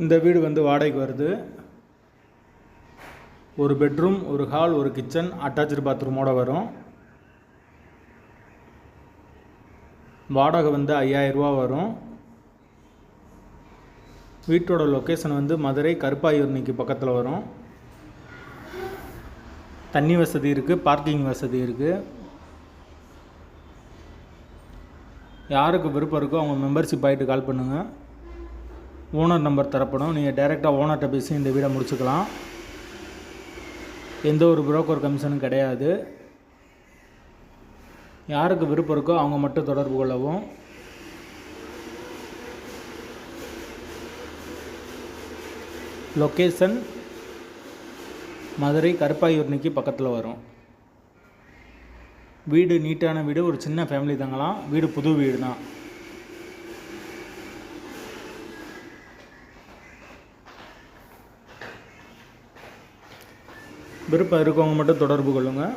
இந்த வீடு வந்து வாடகைக்கு வருது. ஒரு பெட்ரூம், ஒரு ஹால், ஒரு கிச்சன், அட்டாச்சு பாத்ரூமோடு வரும். வாடகை வந்து 5000 ரூபா வரும். வீட்டோட லொக்கேஷன் வந்து மதுரை கருப்பாயூர்னிக்கு பக்கத்தில் வரும். தண்ணி வசதி இருக்குது, பார்க்கிங் வசதி இருக்குது. யாருக்கு விருப்பம் இருக்கோ அவங்க மெம்பர்ஷிப் ஆகிட்டு கால் பண்ணுங்கள். ஓனர் நம்பர் தரப்படும். நீங்கள் டைரெக்டாக ஓனர்கிட்ட பேசி இந்த வீடை முடிச்சுக்கலாம். எந்த ஒரு புரோக்கர் கமிஷனும் கிடையாது. யாருக்கு விருப்பம் இருக்கோ அவங்க மட்டும் தொடர்பு கொள்ளவும். லொக்கேஷன் மதுரை கருப்பாயூர்னிக்கு பக்கத்தில் வரும். வீடு நீட்டான வீடு, ஒரு சின்ன ஃபேமிலி தங்கலாம். வீடு புது வீடு தான். விருப்பம் இருக்கவங்க மட்டும் தொடர்பு கொள்ளுங்கள்.